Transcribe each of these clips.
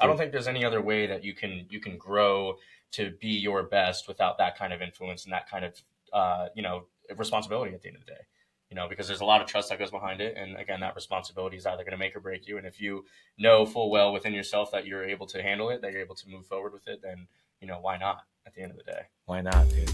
I don't think there's any other way that you can grow to be your best without that kind of influence and that kind of responsibility at the end of the day. Because there's a lot of trust that goes behind it, and again, that responsibility is either going to make or break you. And if you know full well within yourself that you're able to handle it, that you're able to move forward with it, then why not? At the end of the day, why not, dude?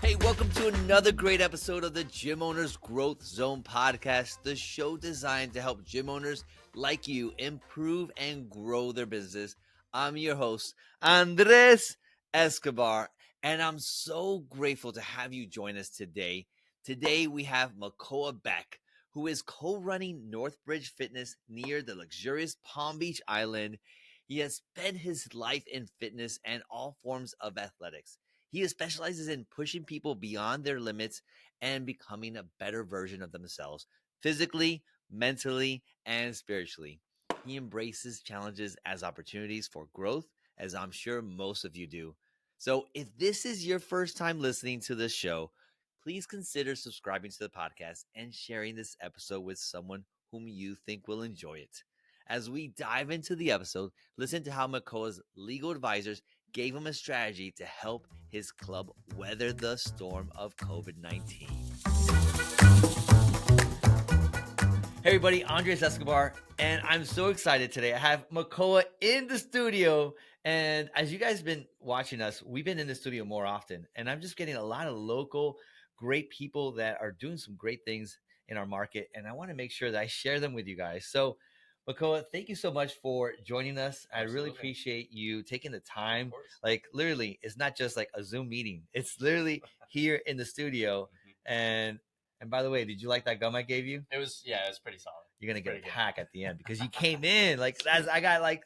Hey, welcome to another great episode of the Gym Owners Growth Zone podcast, the show designed to help gym owners like you improve and grow their business. I'm your host, Andres Escobar, and I'm so grateful to have you join us today. Today, we have Makoa Beck, who is co-running Northbridge Fitness near the luxurious Palm Beach Island. He has spent his life in fitness and all forms of athletics. He specializes in pushing people beyond their limits and becoming a better version of themselves, physically, mentally, and spiritually. He embraces challenges as opportunities for growth, as I'm sure most of you do. So if this is your first time listening to this show, please consider subscribing to the podcast and sharing this episode with someone whom you think will enjoy it. As we dive into the episode, listen to how Makoa's legal advisors gave him a strategy to help his club weather the storm of COVID-19. Hey everybody, Andres Escobar, and I'm so excited today. I have Makoa in the studio, and as you guys have been watching us, we've been in the studio more often, and I'm just getting a lot of local, great people that are doing some great things in our market, and I want to make sure that I share them with you guys. So Makoa, thank you so much for joining us. Absolutely. I really appreciate you taking the time. Like literally, it's not just like a Zoom meeting. It's literally here in the studio. And by the way, did you like that gum I gave you? It was pretty solid. You're gonna get a pack at the end because you came in like as I got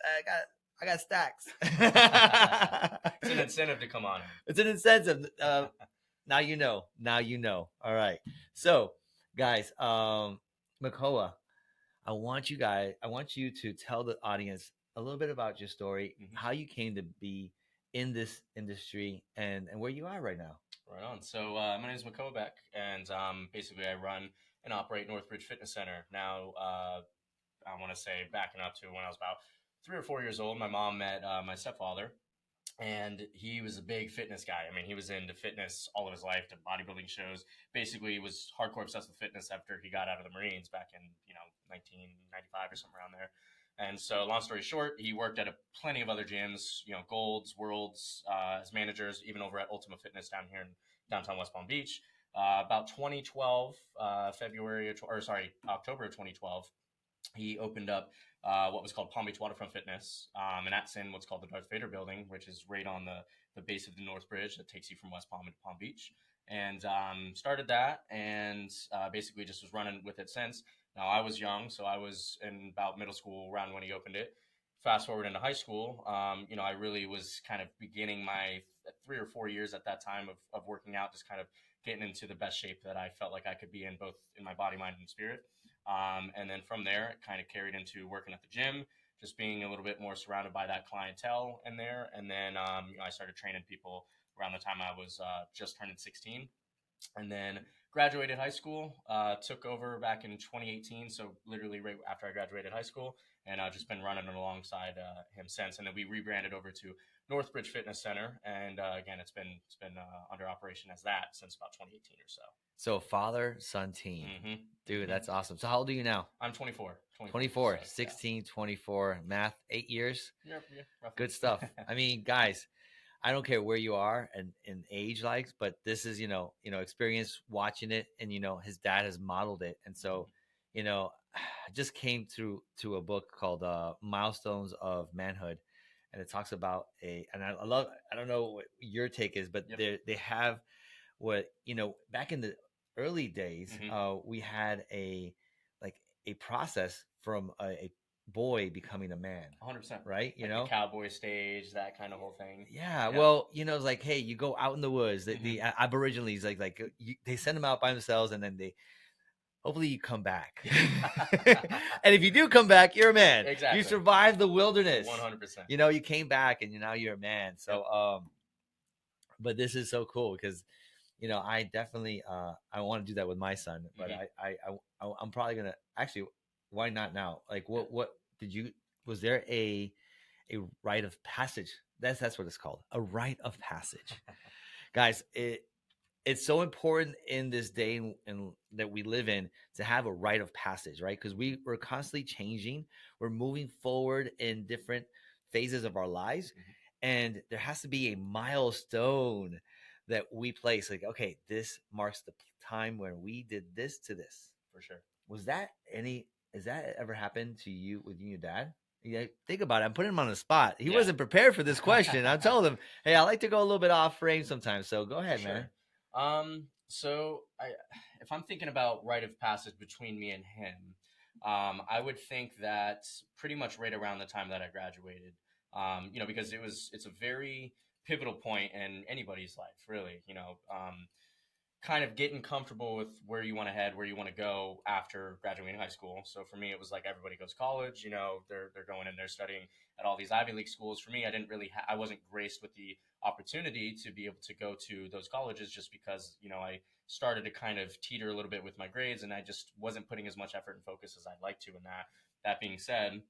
stacks. It's an incentive to come on. It's an incentive. Now you know. All right. So, guys, Makoa, I want you to tell the audience a little bit about your story, how you came to be in this industry, and where you are right now. Right on. So my name is Makoa Beck, and basically I run and operate Northbridge Fitness Center. Now, I want to say backing up to when I was about 3 or 4 years old, my mom met my stepfather, and he was a big fitness guy. I mean, he was into fitness all of his life, to bodybuilding shows. Basically, he was hardcore obsessed with fitness after he got out of the Marines back in 1995 or somewhere around there. And so, long story short, he worked at plenty of other gyms, Golds, Worlds, as managers, even over at Ultima Fitness down here in downtown West Palm Beach. About 2012, October of 2012, he opened up what was called Palm Beach Waterfront Fitness, and that's in what's called the Darth Vader building, which is right on the base of the North Bridge that takes you from West Palm into Palm Beach. And started that, and basically just was running with it since. Now, I was young, so I was in about middle school around when he opened it. Fast forward into high school, I really was kind of beginning my 3 or 4 years at that time of working out, just kind of getting into the best shape that I felt like I could be in, both in my body, mind, and spirit. And then from there, it kind of carried into working at the gym, just being a little bit more surrounded by that clientele in there. And then I started training people around the time I was just turning 16. And then graduated high school, took over back in 2018. So literally right after I graduated high school, and I've just been running alongside him since. And then we rebranded over to Northbridge Fitness Center. And again, it's been under operation as that since about 2018 or so. So father, son team. Dude, that's awesome. So how old are you now? I'm 24. 24, so, 16, yeah. 24, math, 8 years. Yeah, good stuff. I mean, guys, I don't care where you are and in age likes, but this is, experience watching it, and, his dad has modeled it. And so, I just came to a book called Milestones of Manhood. And it talks about and I don't know what your take is, but they have what, back in the early days, we had a process from a boy becoming a man. 100%. Right? The cowboy stage, that kind of whole thing. Yeah. Well, it's like, hey, you go out in the woods. The Aborigines, they send them out by themselves, and then hopefully you come back. And if you do come back, you're a man. Exactly. You survived the wilderness. 100%. You came back, and now you're a man. So, but this is so cool because, I definitely I want to do that with my son, but Hmm. I'm probably gonna actually. Why not now? Like, Yeah, what did you? Was there a rite of passage? That's what it's called, a rite of passage, guys. It's so important in this day and that we live in to have a rite of passage, right? Because we're constantly changing, we're moving forward in different phases of our lives, hmm and there has to be a milestone that we place. Like, okay, this marks the time where we did this to this. for sure. Was that any? Has that ever happened to you with you and your dad? Yeah, think about it. I'm putting him on the spot. He Yeah. wasn't prepared for this question. I told him, hey, I like to go a little bit off frame sometimes. So go For ahead, man. sure. So if I'm thinking about rite of passage between me and him, I would think that pretty much right around the time that I graduated. Because it's a very pivotal point in anybody's life, really. Kind of getting comfortable with where you want to head, where you want to go after graduating high school. So for me, it was like everybody goes to college. They're going in, they're studying at all these Ivy League schools. For me, I wasn't graced with the opportunity to be able to go to those colleges just because I started to kind of teeter a little bit with my grades, and I just wasn't putting as much effort and focus as I'd like to in that. That being said,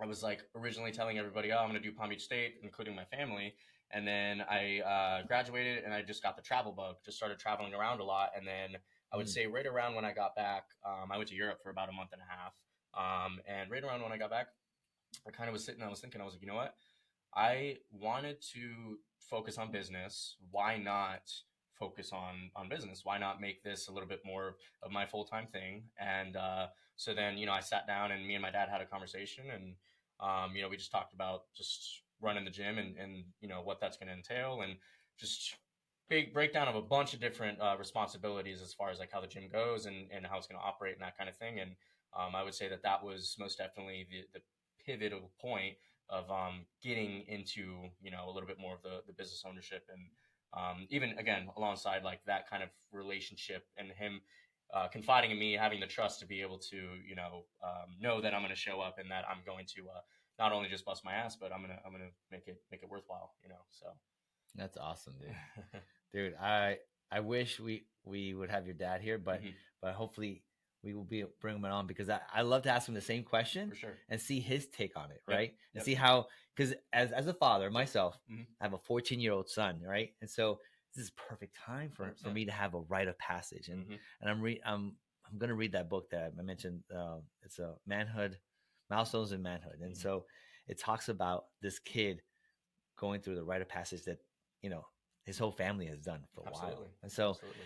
I was like originally telling everybody, oh, I'm going to do Palm Beach State, including my family. And then I graduated and I just got the travel bug, just started traveling around a lot. And then I would Mm, say right around when I got back, I went to Europe for about a month and a half. And right around when I got back, I kind of was sitting, I was thinking, I was like, you know what? I wanted to focus on business. Why not focus on business? Why not make this a little bit more of my full time thing? And so then I sat down and me and my dad had a conversation, and we just talked about just running the gym and what that's going to entail, and just big breakdown of a bunch of different responsibilities as far as like how the gym goes and how it's going to operate and that kind of thing. And I would say that was most definitely the pivotal point of getting into a little bit more of the business ownership, and even again alongside like that kind of relationship and him confiding in me, having the trust to be able to know that I'm going to show up and that I'm going to not only just bust my ass, but I'm gonna make it worthwhile. So that's awesome, dude. Dude, I wish we would have your dad here, but mhm, but hopefully we will be bring him on because I love to ask him the same question for sure. and see his take on it, Yep. right? And Yep. see how because as a father myself, Hmm. I have a 14-year-old son, right? And so this is perfect time for 100%. me to have a rite of passage, Hmm. and I'm gonna read that book that I mentioned. It's a manhood, milestones in manhood, and Hmm. so it talks about this kid going through the rite of passage that you know his whole family has done for a while. Absolutely. And so Absolutely.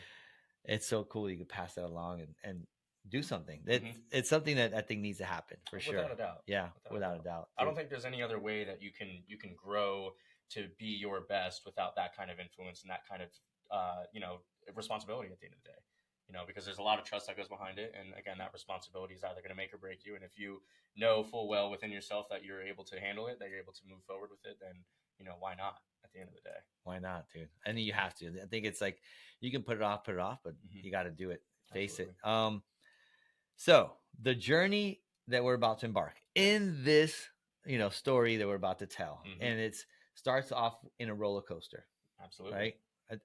it's so cool you could pass that along and do something. Hmm. It's something that I think needs to happen for sure. Without a doubt. Yeah, Without a without a doubt. doubt, I don't dude. think there's any other way that you can grow to be your best without that kind of influence and that kind of responsibility at the end of the day. Because there's a lot of trust that goes behind it, and again, that responsibility is either going to make or break you. And if you know full well within yourself that you're able to handle it, that you're able to move forward with it, then why not? At the end of the day. Why not, dude? I think you have to. I think it's like you can put it off, but Hmm. you got to do it. Face it. Absolutely. So the journey that we're about to embark in this, story that we're about to tell, Hmm. and it starts off in a roller coaster, Absolutely. right?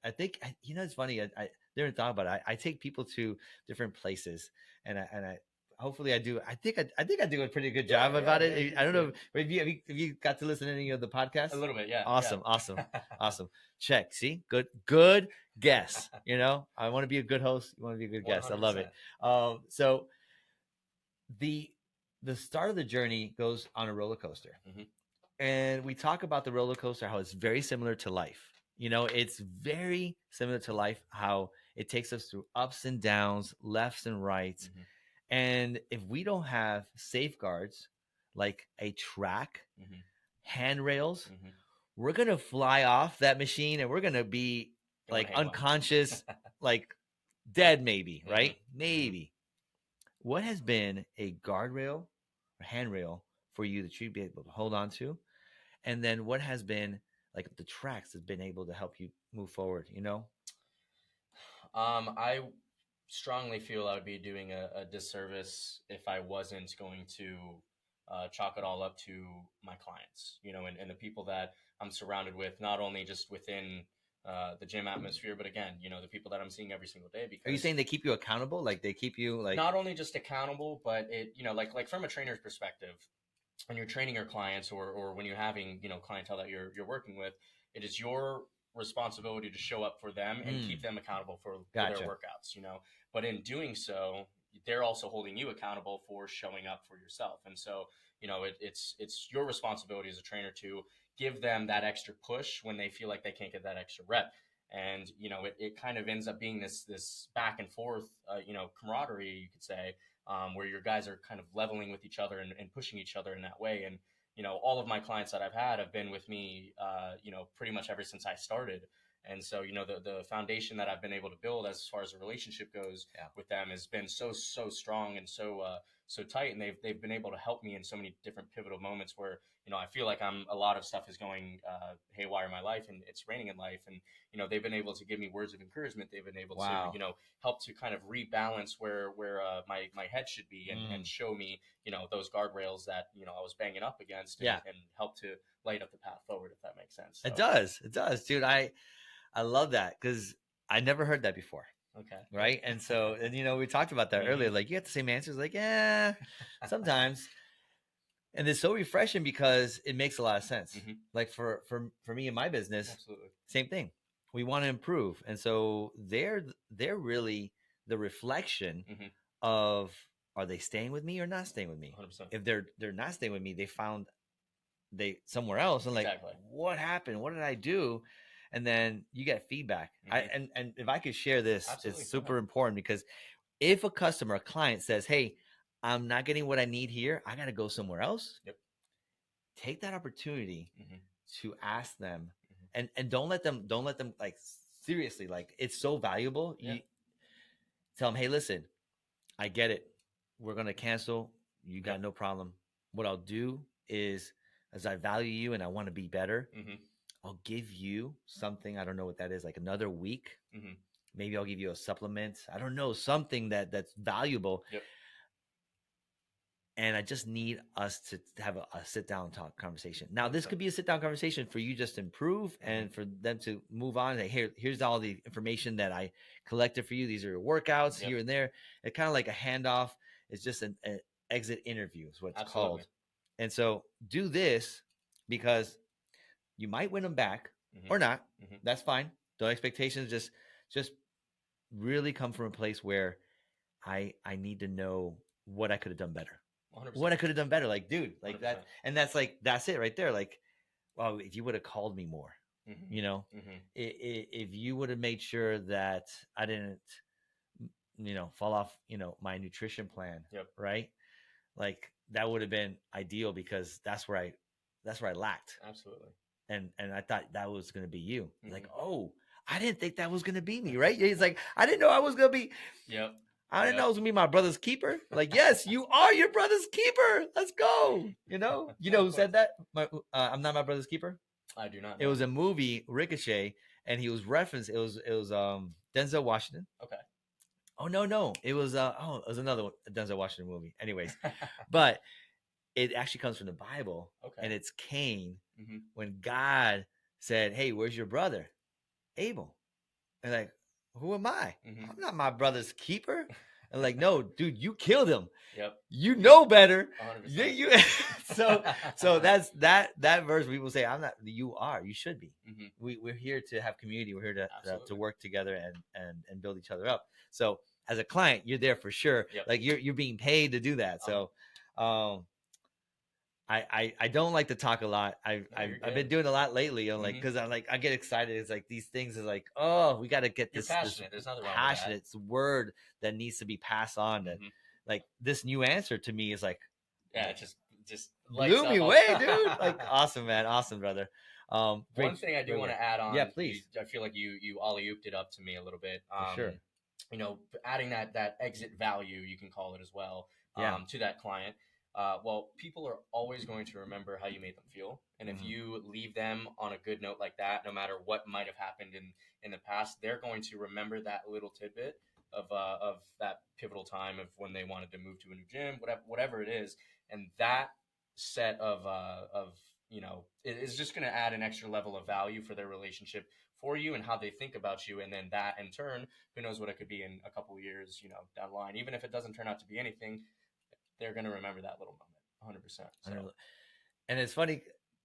I think it's funny. I never thought about it. I take people to different places, and I hopefully I do. I think I do a pretty good job Yeah, yeah, about yeah. it. I It's don't know good. if you got to listen to any of the A podcasts. little bit, yeah, Awesome, awesome, yeah. awesome. Check. See, good guess. I want to be a good host. You want to be a good One guest. I hundred love it. percent. So the the start of the journey goes on a roller coaster, Mhm. and we talk about the roller coaster, how it's very similar to life. It's very similar to life, how it takes us through ups and downs, lefts and rights. Mhm. And if we don't have safeguards like a track, Mhm. handrails, Mhm. we're going to fly off that machine and we're going to be Going like haywire. unconscious, like dead, maybe, Mhm. right? Mhm. Maybe. What has been a guardrail or handrail for you that you'd be able to hold on to? And then what has been like the tracks that's been able to help you move forward? I strongly feel I would be doing a disservice if I wasn't going to chalk it all up to my clients, and the people that I'm surrounded with, not only just within the gym atmosphere. But again, the people that I'm seeing every single day. Are you Because saying they keep you accountable? Like they keep you like not only just accountable, but it, like from a trainer's perspective, when you're training your clients, or when you're having clientele that you're working with, it is your responsibility to show up for them and keep them accountable for their Gotcha. workouts. But in doing so, they're also holding you accountable for showing up for yourself. And so it's your responsibility as a trainer to give them that extra push when they feel like they can't get that extra rep. And it kind of ends up being this back and forth camaraderie, you could say, where your guys are kind of leveling with each other and pushing each other in that way. And all of my clients that I've had have been with me, pretty much ever since I started. And so the foundation that I've been able to build as far as a relationship goes with them has been so strong and so tight. And they've been able to help me in so many different pivotal moments where I feel like a lot of stuff is going haywire in my life, and it's raining in life. And they've been able to give me words of encouragement. They've been able Wow. to help to kind of rebalance where my head should be, and show me those guardrails that I was banging up against, and help to light up the path forward, if that makes sense. So, It does, dude. I love that because I never heard that before. okay. Right. And so, and we talked about that earlier. Like, you get the same answers. Like, yeah, sometimes. And it's so refreshing because it makes a lot of sense. Like for me in my business, Absolutely. same thing. We want to improve, and so they're really the reflection of, are they staying with me or not staying with me? 100%. If they're not staying with me, they found somewhere else, and like, Exactly. what happened? What did I do? And then you get feedback. And if I could share this, Absolutely. it's super important, because if a customer, a client says, hey, I'm not getting what I need here, I got to go somewhere else. Yep. Take that opportunity to ask them, and don't let them like, seriously, like, it's so valuable. Yeah. You tell them, hey, listen, I get it. We're going to cancel. You got no problem. What I'll do is, as I value you and I want to be better, I'll give you something. I don't know what that is, like another week. Maybe I'll give you a supplement. I don't know, something that's valuable. Yep. And I just need us to have a sit down talk conversation. Now, this could be a sit down conversation for you just to improve, and for them to move on. And here's all the information that I collected for you. These are your workouts here and there. It's kind of like a handoff. It's just an exit interview is what it's called. And so do this, because you might win them back or not. That's fine. The expectations just really come from a place where I need to know what I could have done better. 100%. What I could have done better. Like, dude, like 100%. that. And that's it right there. Like, well, if you would have called me more, if you would have made sure that I didn't, fall off, my nutrition plan. Right. Like, that would have been ideal, because that's where I lacked. Absolutely. And I thought that was going to be you. Like, oh, I didn't think that was going to be me. Right. He's like, I didn't know I was going to be. Yep. I didn't know it was gonna be my brother's keeper. Like, yes, you are your brother's keeper. Let's go. You know who said that? I'm not my brother's keeper. I do not know. It was a movie, Ricochet, and he was referenced. It was Denzel Washington. Okay. Oh no, it was another Denzel Washington movie. Anyways, but it actually comes from the Bible. Okay. And it's Cain, when God said, "Hey, where's your brother, Abel?" And like, who am I? I'm not my brother's keeper. And like, no, dude, you killed him. Yep. You know better. 100%. So that's that verse. People say, I'm not. You are. You should be. We're here to have community. We're here to work together and build each other up. So as a client, you're there for sure. Yep. Like, you're being paid to do that. So I don't like to talk a lot. I've been doing a lot lately. I'm like, because I get excited. It's like, these things is like, oh, we got to get this passionate. There's nothing wrong passionate. with It's word that needs to be passed on. That like, this new answer to me is like, it just blew me away, dude. Like, awesome, man. Awesome, brother. One thing I do want to add on. Yeah, please. I feel like you alley-ooped it up to me a little bit. For sure. Adding that exit value, you can call it as well, to that client. Well, people are always going to remember how you made them feel. And if you leave them on a good note like that, no matter what might have happened in the past, they're going to remember that little tidbit of that pivotal time of when they wanted to move to a new gym, whatever it is. And that set of it is just going to add an extra level of value for their relationship for you and how they think about you. And then that in turn, who knows what it could be in a couple of years, down the line. Even if it doesn't turn out to be anything, they're going to remember that little moment 100%. So. And it's funny.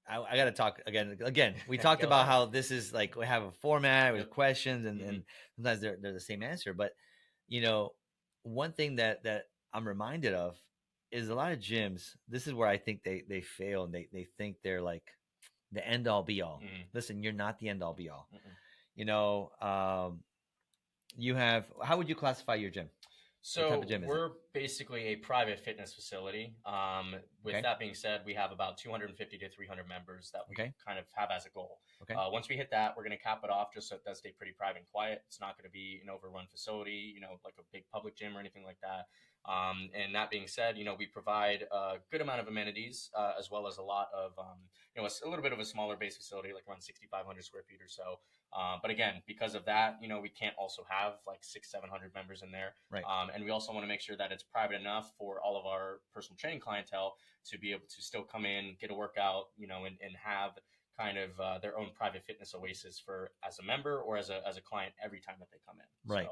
I got to talk again. We talked about how this is like we have a format with questions, and sometimes they're the same answer. But one thing that I'm reminded of is a lot of gyms. This is where I think they fail, and they think they're like the end all be all. Listen, you're not the end all be all. You have. How would you classify your gym? So we're basically a private fitness facility. With that being said, we have about 250 to 300 members that we kind of have as a goal. Once we hit that, we're going to cap it off just so it does stay pretty private and quiet. It's not going to be an overrun facility, like a big public gym or anything like that. And that being said, we provide a good amount of amenities as well as a lot of, a little bit of a smaller base facility, like around 6,500 square feet or so. But again, because of that, we can't also have like 600-700 members in there. Right. And we also want to make sure that it's private enough for all of our personal training clientele to be able to still come in, get a workout, and have kind of their own private fitness oasis for as a member or as a client every time that they come in. Right.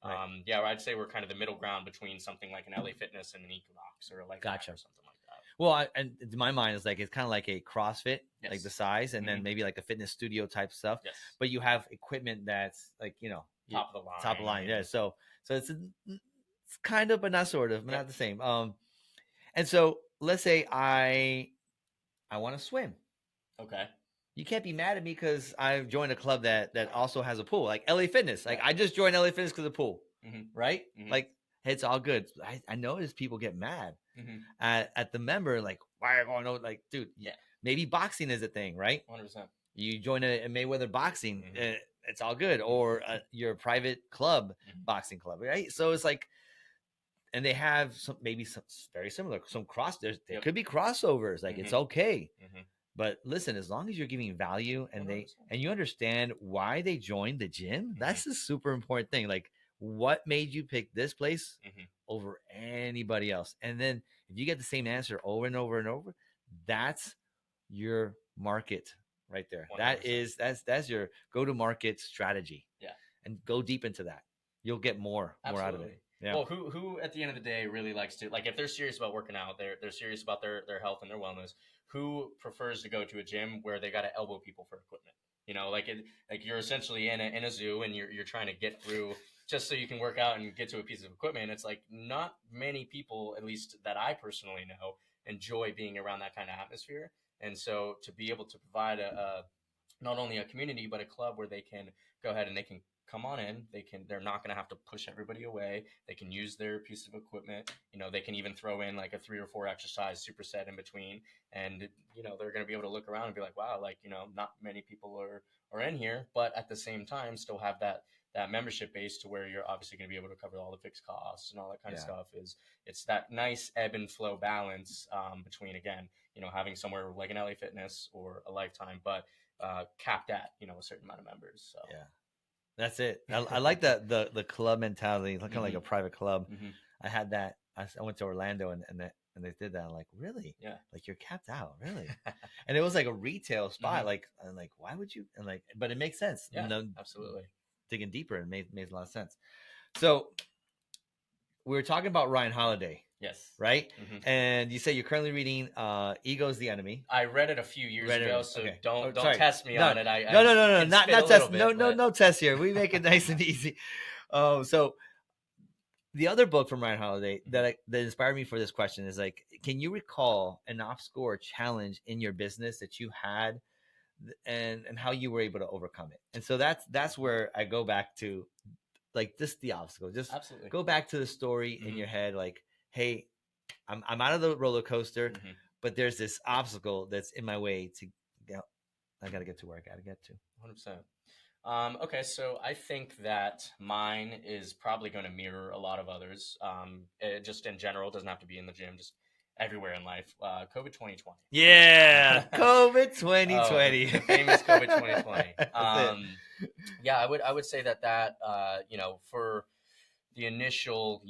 So, I'd say we're kind of the middle ground between something like an LA Fitness and an Equinox or like gotcha. Or something like that. Well, and in my mind, it's kind of like a CrossFit, like the size, and then maybe like a fitness studio type stuff. Yes. But you have equipment that's like top of the line. Top of the line, yeah. So it's kind of, but not sort of, but not the same. And so let's say I want to swim. Okay. You can't be mad at me because I joined a club that also has a pool, like LA Fitness. Like I just joined LA Fitness because of the pool, right? Like it's all good. I notice people get mad at the member, like why are you going to like, dude? Yeah, maybe boxing is a thing, right? 100%. You join a Mayweather boxing, it's all good, or your private club, boxing club, right? So it's like, and they have some very similar, there could be crossovers, like it's okay. But listen, as long as you're giving value and 100%. and you understand why they joined the gym, that's a super important thing. Like what made you pick this place over anybody else? And then if you get the same answer over and over and over, that's your market right there. 100%. That's your go-to-market strategy. Yeah. And go deep into that. You'll get more out of it. Yeah. Well, who at the end of the day really likes to, like, if they're serious about working out, they're serious about their health and their wellness, who prefers to go to a gym where they got to elbow people for equipment? Like you're essentially in a zoo and you're trying to get through just so you can work out and get to a piece of equipment. It's like not many people, at least that I personally know, enjoy being around that kind of atmosphere. And so to be able to provide not only a community, but a club where they can go ahead and they can come on in. They're not going to have to push everybody away. They can use their piece of equipment. They can even throw in like a 3 or 4 exercise superset in between. And, they're going to be able to look around and be like, wow, like, not many people are in here, but at the same time, still have that membership base to where you're obviously going to be able to cover all the fixed costs and all that kind of stuff. It's that nice ebb and flow balance between, again, having somewhere like an LA Fitness or a Lifetime, but capped at, a certain amount of members. So. Yeah. That's it. I like the club mentality, kind of like a private club. I had that. I went to Orlando and they did that. I'm like, really? Yeah. Like you're capped out, really? And it was like a retail spot. Like, I'm like, why would you? And like, but it makes sense. Yeah, absolutely. Digging deeper, it made a lot of sense. So we were talking about Ryan Holiday. Yes. Right? And you say you're currently reading Ego's the Enemy. I read it a few years ago, so don't test me on it. No. Not test. No test here. We make it nice and easy. So the other book from Ryan Holiday that inspired me for this question is like, can you recall an obstacle or challenge in your business that you had and how you were able to overcome it? And so that's where I go back to, like, just the obstacle. Just absolutely go back to the story in your head, like, hey, I'm out of the roller coaster, but there's this obstacle that's in my way to go. I got to get to where I got to get to. 100%. Okay, so I think that mine is probably going to mirror a lot of others. Just in general, doesn't have to be in the gym, just everywhere in life. COVID 2020. Yeah, COVID 2020. The famous COVID 2020. Yeah, I would say that for the initial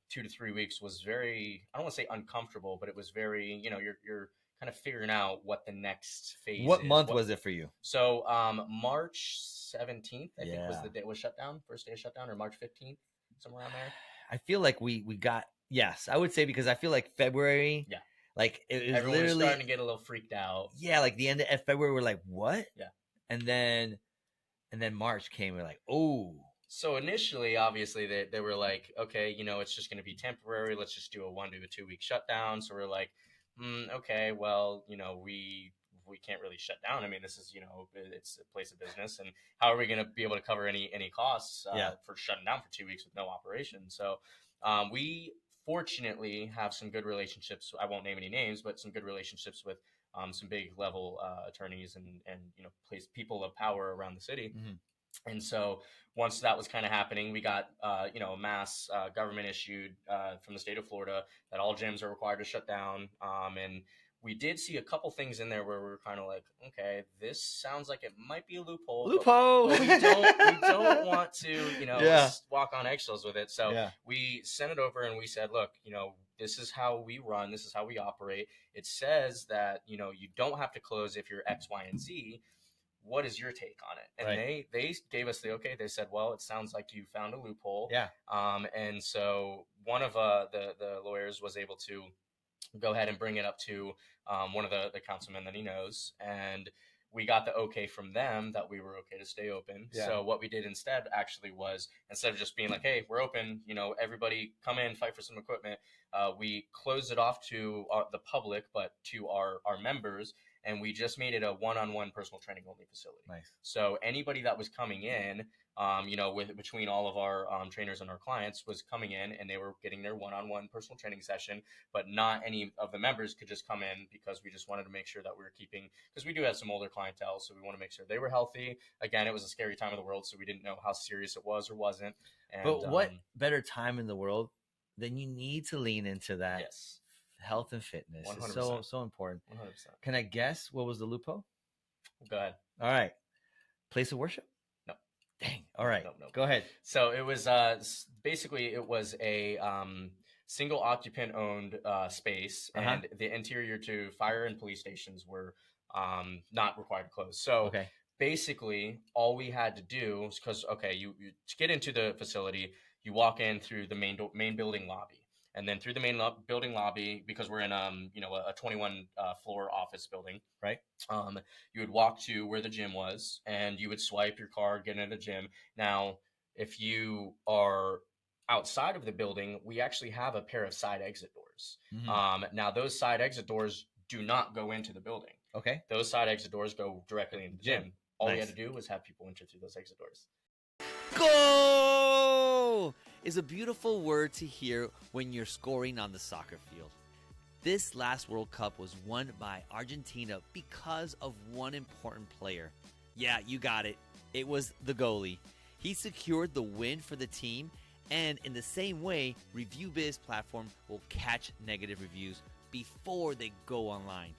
2 to 3 weeks was very, I don't want to say uncomfortable, but it was very, you're kind of figuring out what the next phase What is. month was it for you? So March 17th, I think, was Yeah. the day it was shut down, first day of shutdown, or March 15th, somewhere around there. I feel like we got, yes, I would say, because I feel like February, Yeah. like it was Everyone was literally, starting to get a little freaked out. yeah, like the end of February, we're like, what? Yeah. And then March came, we're like, oh. So initially, obviously, they were like, okay, you know, it's just going to be temporary. Let's just do a 1 to 2 week shutdown. So we're like, okay, well, you know, we can't really shut down. I mean, this is, you know, it's a place of business, and how are we going to be able to cover any costs for shutting down for 2 weeks with no operation? So we fortunately have some good relationships. I won't name any names, but some good relationships with some big level attorneys and you know, people of power around the city. Mm-hmm. And so once that was kind of happening, we got, you know, a mass government issued from the state of Florida that all gyms are required to shut down. And we did see a couple things in there where we were kind of like, okay, this sounds like it might be a loophole. But we don't want to, you know, walk on eggshells with it. So we sent it over and we said, look, you know, this is how we run. This is how we operate. It says that, you know, you don't have to close if you're X, Y, and Z. What is your take on it? And they gave us the okay. They said, well, it sounds like you found a loophole. Yeah. And so one of the lawyers was able to go ahead and bring it up to one of the councilmen that he knows, and we got the okay from them that we were okay to stay open. Yeah. So what we did instead actually was, instead of just being like, hey, we're open, you know, everybody come in, fight for some equipment, we closed it off to the public, but to our members. And we just made it a one-on-one personal training only facility. Nice. So anybody that was coming in, you know, between all of our trainers and our clients was coming in, and they were getting their one-on-one personal training session, but not any of the members could just come in, because we just wanted to make sure that we were keeping, because we do have some older clientele, so we want to make sure they were healthy. Again, it was a scary time of the world, so we didn't know how serious it was or wasn't. And, but what better time in the world than you need to lean into that? Yes. Health and fitness 100%. is so important. 100%. Can I guess what was the loophole? Go ahead. All right. Place of worship? No. Dang. All right. No. Go ahead. So it was basically it was a single occupant owned space, and the interior to fire and police stations were not required to close. So basically all we had to do was, because you to get into the facility, you walk in through the main building lobby. And then through the main building lobby, because we're in you know, a 21 floor office building, right? You would walk to where the gym was, and you would swipe your card, get into the gym. Now, if you are outside of the building, we actually have a pair of side exit doors. Mm-hmm. Now, those side exit doors do not go into the building. Okay. Those side exit doors go directly into the gym. All we had to do was have people enter through those exit doors. Goal is a beautiful word to hear when you're scoring on the soccer field. This last World Cup was won by Argentina because of one important player. Yeah, you got it. It was the goalie. He secured the win for the team, and in the same way, ReviewBiz platform will catch negative reviews before they go online.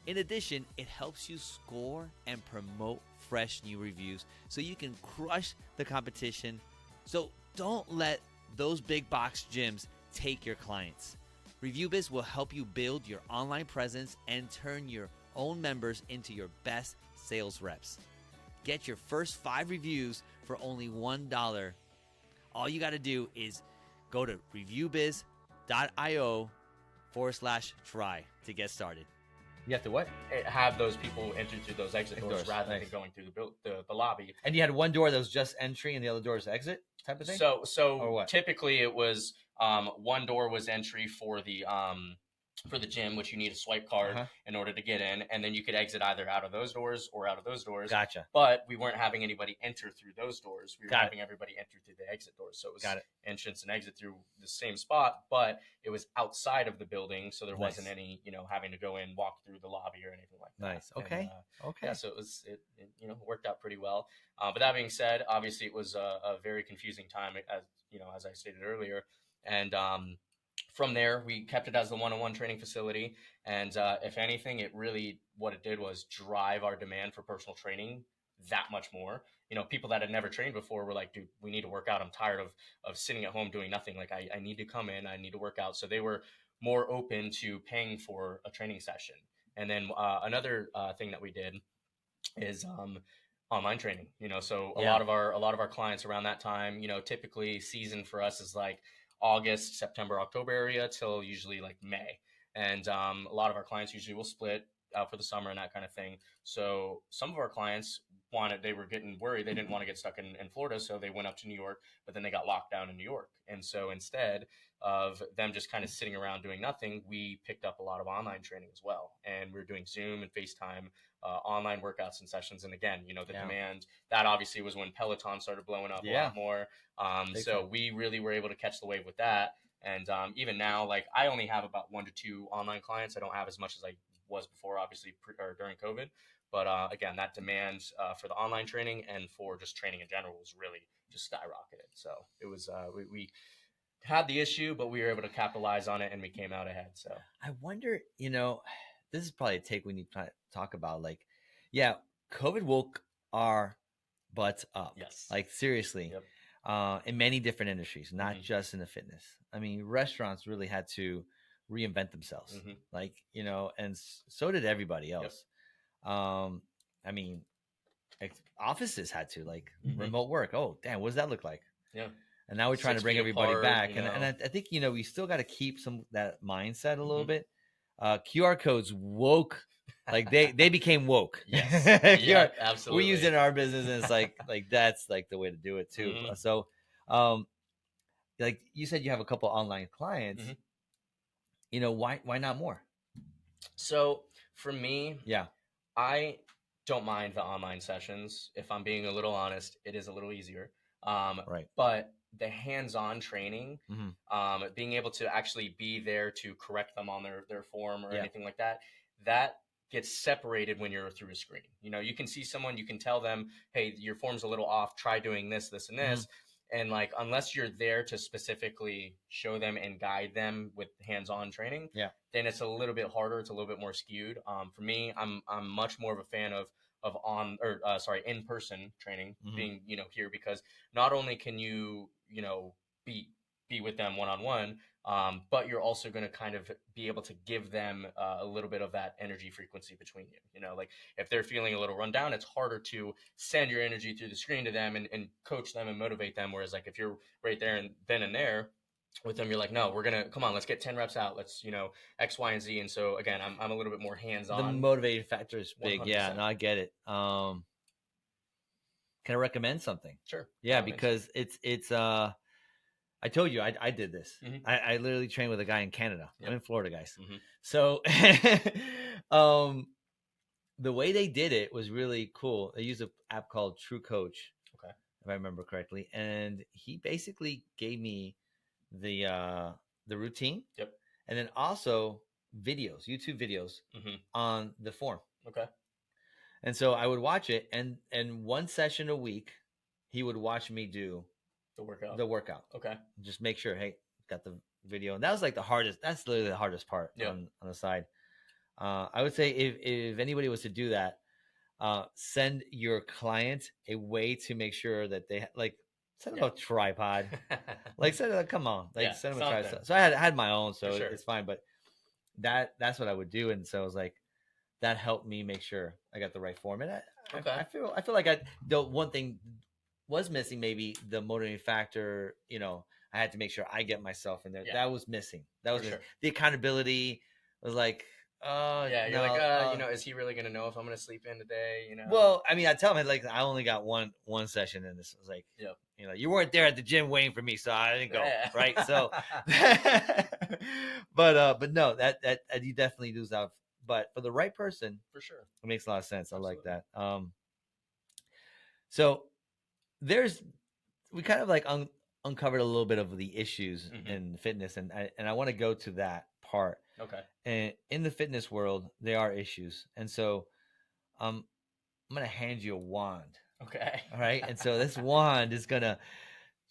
In addition, it helps you score and promote fresh new reviews so you can crush the competition. So don't let those big box gyms take your clients. ReviewBiz will help you build your online presence and turn your own members into your best sales reps. Get your first 5 reviews for only $1. All you got to do is go to reviewbiz.io/try to get started. You have to what? Have those people enter through those exit doors rather than going through the lobby. And you had one door that was just entry and the other door is exit type of thing? So typically it was one door was entry for the gym, which you need a swipe card in order to get in, and then you could exit either out of those doors or out of those doors. Gotcha. But we weren't having anybody enter through those doors. We were having everybody enter through the exit doors. So it was entrance and exit through the same spot, but it was outside of the building, so there wasn't any, you know, having to go in, walk through the lobby or anything like that. Nice. Okay. And, yeah, so it you know, worked out pretty well. But that being said, obviously it was a very confusing time, as you know, as I stated earlier, and from there, we kept it as the one-on-one training facility. And if anything, what it did was drive our demand for personal training that much more. You know, people that had never trained before were like, dude, we need to work out. I'm tired of sitting at home doing nothing. Like, I need to come in. I need to work out. So they were more open to paying for a training session. And then another thing that we did is online training. So a Yeah. lot of our clients around that time, typically season for us is like August, September, October area till usually like May. And a lot of our clients usually will split out for the summer and that kind of thing. So some of our clients they were getting worried. They didn't want to get stuck in Florida. So they went up to New York, but then they got locked down in New York. And so instead of them just kind of sitting around doing nothing, we picked up a lot of online training as well. And we were doing Zoom and FaceTime online workouts and sessions. And again, the demand that obviously was when Peloton started blowing up a lot more. So we really were able to catch the wave with that. And even now, like I only have about 1 to 2 online clients. I don't have as much as I was before, obviously, or during COVID. But again, that demand for the online training and for just training in general was really just skyrocketed. So it was we had the issue, but we were able to capitalize on it and we came out ahead. So I wonder, this is probably a take we need to talk about. Like, yeah, COVID woke our butts up. Yes. Like, seriously. Yep. In many different industries, not just in the fitness. I mean, restaurants really had to reinvent themselves. Like, and so did everybody else. Yep. I mean, offices had to, like, remote work. Oh, damn, what does that look like? Yeah. And now we're trying to bring everybody back. And I think, we still got to keep that mindset a little bit. QR codes woke, like they became woke. Yes. Yeah, absolutely. We use it in our business, and it's like that's like the way to do it too. So, like you said, you have a couple online clients. Why not more? So for me, yeah, I don't mind the online sessions. If I'm being a little honest, it is a little easier. Right. But the hands-on training, being able to actually be there to correct them on their form or anything like that, that gets separated when you're through a screen. You can see someone, you can tell them, hey, your form's a little off, try doing this, this, and this. And like, unless you're there to specifically show them and guide them with hands-on training, then it's a little bit harder. It's a little bit more skewed. For me, I'm much more of a fan of in-person training being, here, because not only can you, be with them one-on-one, but you're also going to kind of be able to give them a little bit of that energy frequency between you. Like if they're feeling a little run down, it's harder to send your energy through the screen to them and coach them and motivate them. Whereas like if you're right there and then and there with them, you're like, no, come on, let's get 10 reps out. Let's, X, Y, and Z. And so again, I'm a little bit more hands-on. The motivating factor is big. 100%. Yeah, no, I get it. Can I recommend something? Sure. Yeah, because it's I told you I did this. I literally trained with a guy in Canada. Yep. I'm in Florida, guys. So the way they did it was really cool. They used an app called True Coach, if I remember correctly, and he basically gave me the routine. Yep. And then also videos, YouTube videos on the form. Okay. And so I would watch it, and one session a week, he would watch me do the workout. Okay. Just make sure, hey, got the video. And that was like the hardest. That's literally the hardest part on the side. I would say if anybody was to do that, send your client a way to make sure that they like send them a tripod. Like send them, come on, like send them a tripod. So I had my own, so it's fine. But that's what I would do, and so I was like, that helped me make sure I got the right form. And I feel like the one thing was missing, maybe the motivating factor. I had to make sure I get myself in there. That was missing. That was the accountability was like, you're like, is he really gonna know if I'm gonna sleep in today? Well, I mean, I tell him like I only got one session, and this was like, you weren't there at the gym waiting for me, so I didn't go. Right. So, but no, that you definitely lose out. But for the right person, for sure, it makes a lot of sense. Absolutely. I like that. So we kind of like uncovered a little bit of the issues in fitness, and I want to go to that part. Okay. And in the fitness world, there are issues, and so I'm gonna hand you a wand. Okay. All right. And so this wand is gonna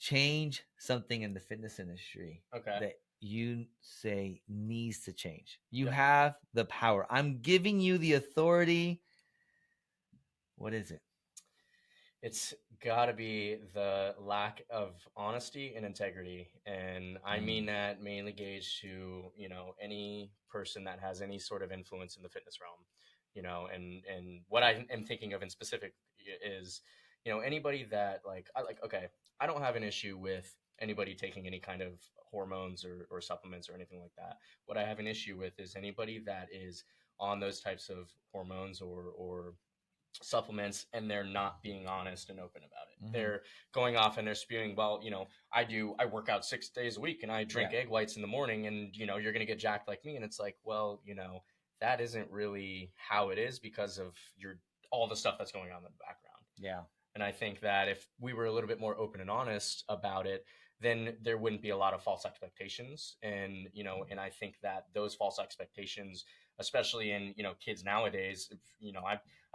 change something in the fitness industry. Okay. That you say needs to change. You have the power. I'm giving you the authority. What is it? It's got to be the lack of honesty and integrity. And I mean that mainly gauged to, any person that has any sort of influence in the fitness realm, and what I am thinking of in specific is, anybody that okay, I don't have an issue with anybody taking any kind of hormones or supplements or anything like that. What I have an issue with is anybody that is on those types of hormones or supplements, and they're not being honest and open about it. They're going off and they're spewing, well, I work out 6 days a week and I drink egg whites in the morning, and you're going to get jacked like me. And it's like, well, that isn't really how it is because of all the stuff that's going on in the background. Yeah. And I think that if we were a little bit more open and honest about it, then there wouldn't be a lot of false expectations. And, and I think that those false expectations, especially in, kids nowadays,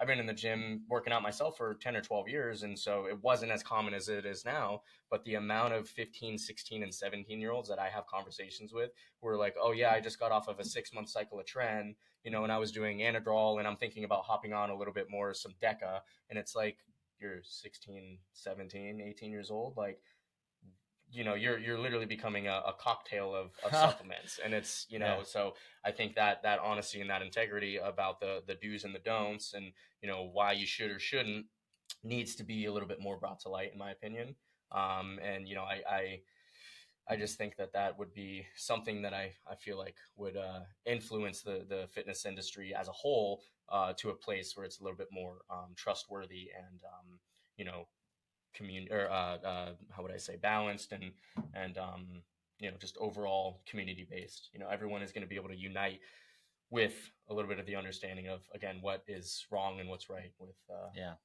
I've been in the gym working out myself for 10 or 12 years. And so it wasn't as common as it is now, but the amount of 15, 16 and 17-year-olds that I have conversations with who are like, oh yeah, I just got off of a 6-month cycle of tren, and I was doing Anadrol and I'm thinking about hopping on a little bit more, some Deca. And it's like, you're 16, 17, 18 years old. Like, you're literally becoming a cocktail of supplements. And it's, so I think that honesty and that integrity about the do's and the don'ts and, why you should or shouldn't needs to be a little bit more brought to light, in my opinion. And, I just think that would be something that I feel like would influence the fitness industry as a whole to a place where it's a little bit more trustworthy and, community, or how would I say, balanced and just overall community based. Everyone is going to be able to unite with a little bit of the understanding of, again, what is wrong and what's right with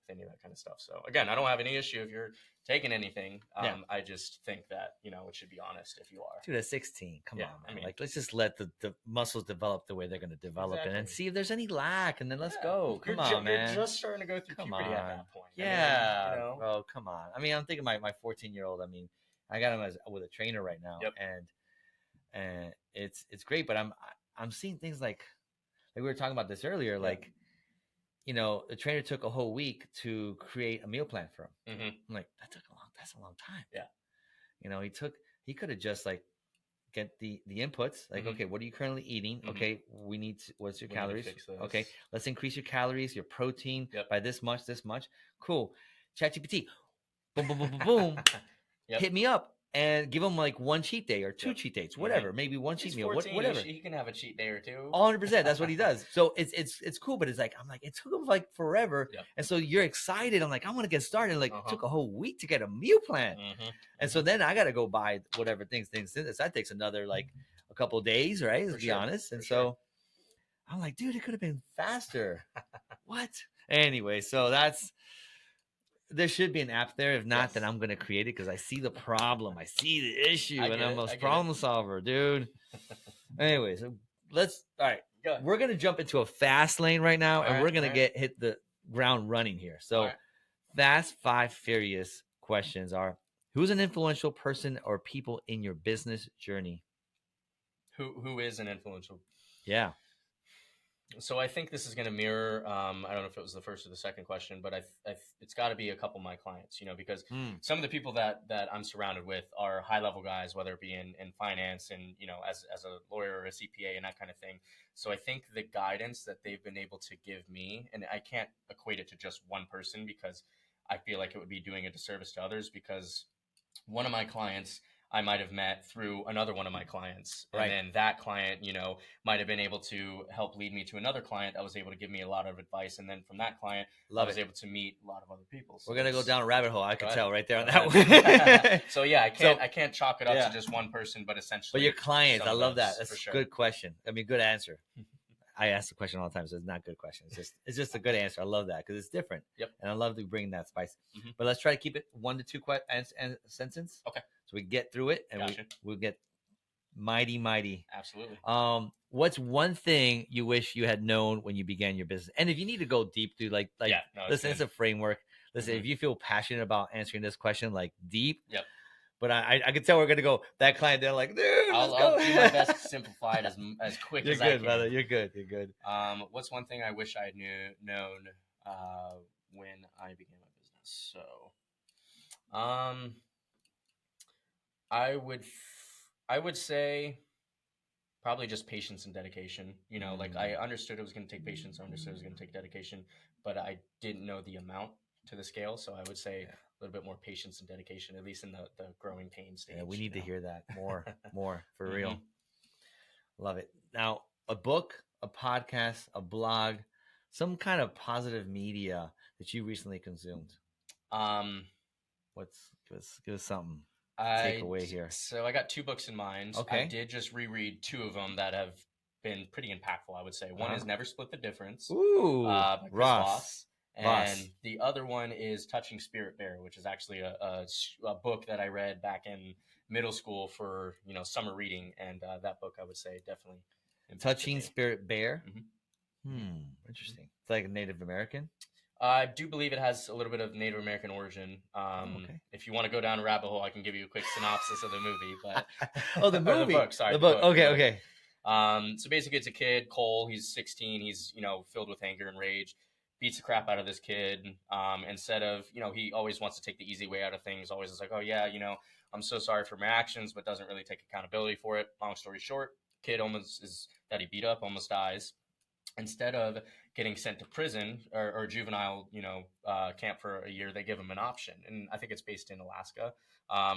any of that kind of stuff. So again, I don't have any issue if you're taking anything. I just think that, it should be honest if you are. Dude, at 16, come on, man. I mean, let's just let the muscles develop the way they're going to develop it and see if there's any lack, and then let's go. Come on, man. You're just starting to go through puberty at that point. Yeah, bro, come on. I mean, I'm thinking my 14-year-old, I mean, I got him with a trainer right now, and it's great, but I'm seeing things like we were talking about this earlier, like, the trainer took a whole week to create a meal plan for him. I'm like, that's a long time. Yeah. He could have just like get the inputs, like, okay, what are you currently eating? Okay, what's your calories? Okay, let's increase your calories, your protein by this much. Cool. ChatGPT, boom, boom, boom, boom, boom. Hit me up. And give them like one cheat day or two cheat days, whatever. Maybe one cheat meal, whatever. He can have a cheat day or two. 100%. That's what he does. So it's cool, but I'm like, it took him like forever. And so you're excited. I'm like, I want to get started. Like, it took a whole week to get a meal plan. And so then I got to go buy whatever things. That takes another like a couple of days, right? Let's be honest. And so I'm like, dude, it could have been faster. What? Anyway, so there should be an app there. If not, then I'm going to create it because I see the problem. I see the issue, and I'm a problem solver, dude. Anyway, so all right. We're going to jump into a fast lane right now, and we're going to hit the ground running here. So fast, 5 furious questions are, who's an influential person or people in your business journey? Who is an influential? Yeah. So I think this is going to mirror, I don't know if it was the first or the second question, but it's got to be a couple of my clients, because some of the people that I'm surrounded with are high level guys, whether it be in finance and, as a lawyer or a CPA and that kind of thing. So I think the guidance that they've been able to give me, and I can't equate it to just one person because I feel like it would be doing a disservice to others, because one of my clients I might have met through another one of my clients. And then that client, might have been able to help lead me to another client that was able to give me a lot of advice. And then from that client, I was able to meet a lot of other people. So we're going to go down a rabbit hole. I could tell right there on that one. So yeah, I can't chalk it up to just one person, but essentially. But your clients, I love that. That's a good question. I mean, good answer. I ask the question all the time, so it's not a good question. It's just a good answer. I love that because it's different. And I love to bring that spice. But let's try to keep it 1 to 2 sentences. Okay. So we get through it, and we'll get mighty. Absolutely. What's one thing you wish you had known when you began your business? And if you need to go deep, dude, listen, it's a framework. Listen, if you feel passionate about answering this question, like deep. But I can tell we're gonna go that client. They're like, dude, I'll do my best to simplify it as quick as I can. You're good, brother. You're good. What's one thing I wish I had known when I began my business? So, um, I would, I would say probably just patience and dedication. You know, like I understood it was going to take patience, I understood it was going to take dedication, but I didn't know the amount to the scale. So I would say a little bit more patience and dedication, at least in the growing pain stage. Yeah, we need to hear that more, for Mhm. real. Love it. Now, a book, a podcast, a blog, some kind of positive media that you recently consumed. Um, Give us something to take away here. So I got two books in mind. I Okay. did just reread two of them that have been pretty impactful, I would say. One is Never Split the Difference Ooh, by Chris Ross. Voss. And the other one is Touching Spirit Bear, which is actually a book that I read back in middle school for, you know, summer reading. And that book, I would say, definitely impacted Touching me. Spirit Bear. Mhm. Interesting. It's like a Native American. I do believe it has a little bit of Native American origin. Okay. If you want to go down a rabbit hole, I can give you a quick synopsis of the movie. But Oh, the or movie. the book. Sorry, the book. Okay, okay. So basically, it's a kid, Cole. He's 16. He's, you know, filled with anger and rage. Beats the crap out of this kid. Instead of, you know, he always wants to take the easy way out of things. Always is like, oh yeah, you know, I'm so sorry for my actions, but doesn't really take accountability for it. Long story short, kid almost is that he beat up almost dies. Instead of getting sent to prison or juvenile, you know, camp for a year, they give him an option, and I think it's based in Alaska.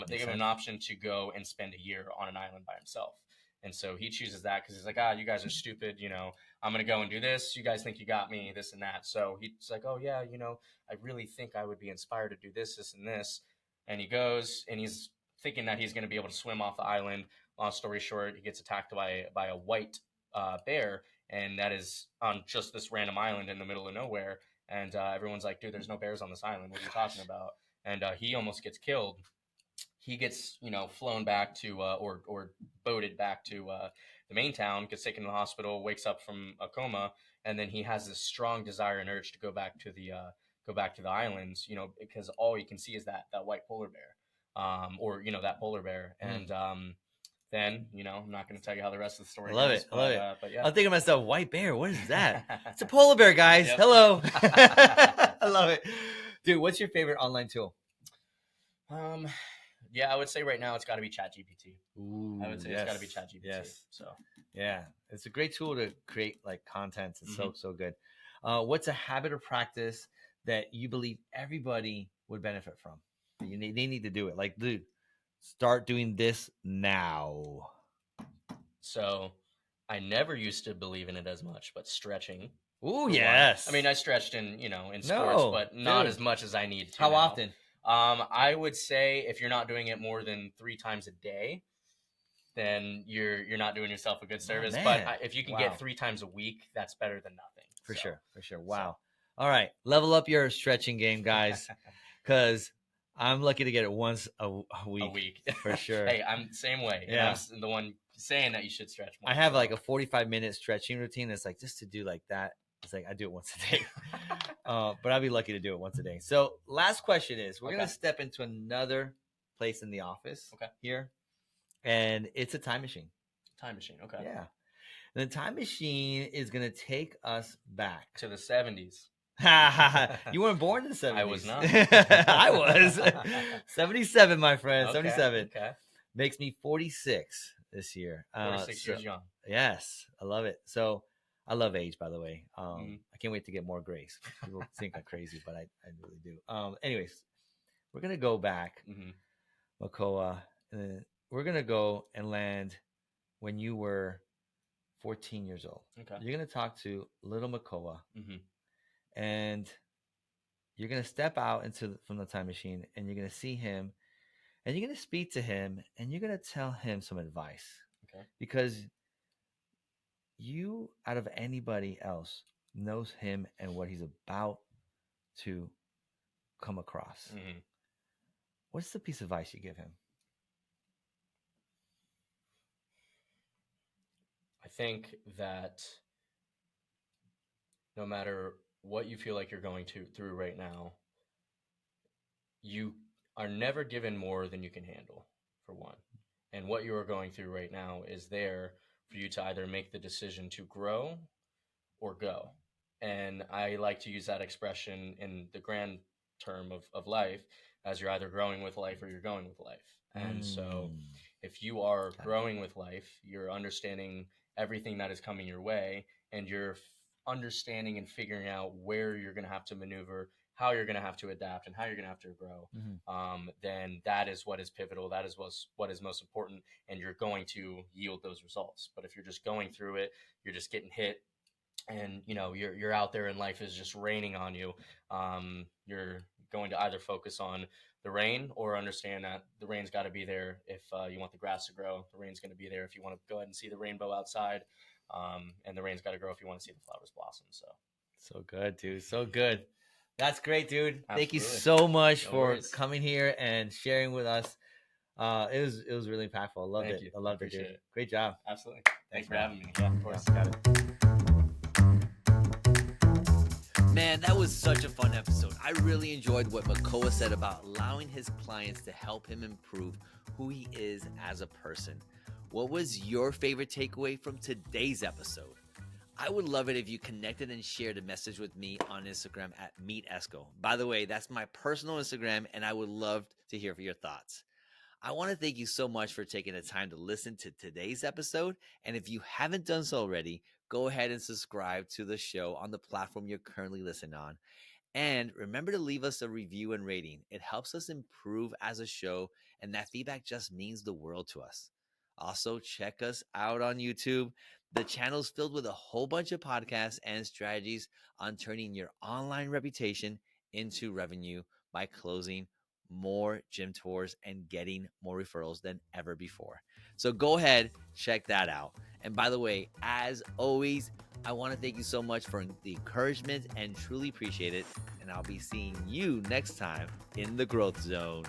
They give him an option to go and spend a year on an island by himself, and so he chooses that because he's like, you guys are stupid, you know, I'm gonna go and do this. You guys think you got me, this and that. So he's like, oh yeah, you know, I really think I would be inspired to do this, and this, and he goes and he's thinking that he's gonna be able to swim off the island. Long story short, he gets attacked by a white bear, and that is on just this random island in the middle of nowhere. And everyone's like, dude, there's no bears on this island. What are you talking about? And he almost gets killed. He gets, you know, flown back to or boated back to the main town, gets taken to the hospital, wakes up from a coma, and then he has this strong desire and urge to go back to the islands, you know, because all he can see is that white polar bear, or you know, that polar bear. And then, you know, I'm not going to tell you how the rest of the story goes. I love it. But yeah. I'm thinking to myself, white bear, what is that? It's a polar bear, guys. Yep. Hello. I love it. Dude, what's your favorite online tool? Yeah, I would say right now it's got to be ChatGPT. Ooh, I would say it's got to be ChatGPT. Yes. So yeah, it's a great tool to create like content. It's so good. What's a habit or practice that you believe everybody would benefit from? They need to do it. Like, dude, start doing this now. So I never used to believe in it as much, but stretching. Ooh, yes. I mean, I stretched in, you know, in sports, but not as much as I need to. How often? I would say if you're not doing it more than 3 times a day, then you're not doing yourself a good service. But if you can get 3 times a week, that's better than nothing. For sure. Wow. All right, level up your stretching game, guys, because I'm lucky to get it once a week. A week. For sure. Hey, I'm the same way. Yeah. I'm the one saying that you should stretch more. I have like a 45-minute stretching routine. It's like just to do like that. It's like I do it once a day. But I'd be lucky to do it once a day. So last question is, we're going to step into another place in the office here. And it's a time machine. Time machine. Okay. Yeah. The time machine is going to take us back to the 70s. You weren't born in the 70s. I was not. I was. 77, my friend. Okay. 77. Okay. Makes me 46 this year. 46 years young. Yes. I love it. So I love age, by the way. I can't wait to get more grace. People think I'm crazy, but I really do. Anyways, we're going to go back, Makoa. We're going to go and land when you were 14 years old. Okay. You're going to talk to little Makoa. And you're going to step out from the time machine, and you're going to see him, and you're going to speak to him, and you're going to tell him some advice. Okay. Because you, out of anybody else, knows him and what he's about to come across. What's the piece of advice you give him? I think that no matter what you feel like you're going through right now, you are never given more than you can handle, for one. And what you are going through right now is there for you to either make the decision to grow or go. And I like to use that expression in the grand term of life as you're either growing with life or you're going with life. And so if you are growing with life, you're understanding everything that is coming your way, and you're understanding and figuring out where you're going to have to maneuver, how you're going to have to adapt, and how you're going to have to grow. Then that is what is pivotal. That is what is most important, and you're going to yield those results. But if you're just going through it, you're just getting hit, and you're out there and life is just raining on you. You're going to either focus on the rain or understand that the rain's got to be there if you want the grass to grow. The rain's going to be there if you want to go ahead and see the rainbow outside, and the rain's got to grow if you want to see the flowers blossom. So good, dude. So good. That's great, dude. Absolutely. Thank you so much No for worries. coming here and sharing with us. It was really impactful. I loved Thank it. you. I loved it, Appreciate dude. it. Great job. Absolutely. Thanks for man. having me. Yeah, of course. Got it. Man, that was such a fun episode. I really enjoyed what Makoa said about allowing his clients to help him improve who he is as a person. What was your favorite takeaway from today's episode? I would love it if you connected and shared a message with me on Instagram at MeetEsco. By the way, that's my personal Instagram, and I would love to hear your thoughts. I want to thank you so much for taking the time to listen to today's episode. And if you haven't done so already, go ahead and subscribe to the show on the platform you're currently listening on. And remember to leave us a review and rating. It helps us improve as a show, and that feedback just means the world to us. Also, check us out on YouTube. The channel's filled with a whole bunch of podcasts and strategies on turning your online reputation into revenue by closing more gym tours and getting more referrals than ever before. So go ahead, check that out. And by the way, as always, I want to thank you so much for the encouragement and truly appreciate it. And I'll be seeing you next time in the Growth Zone.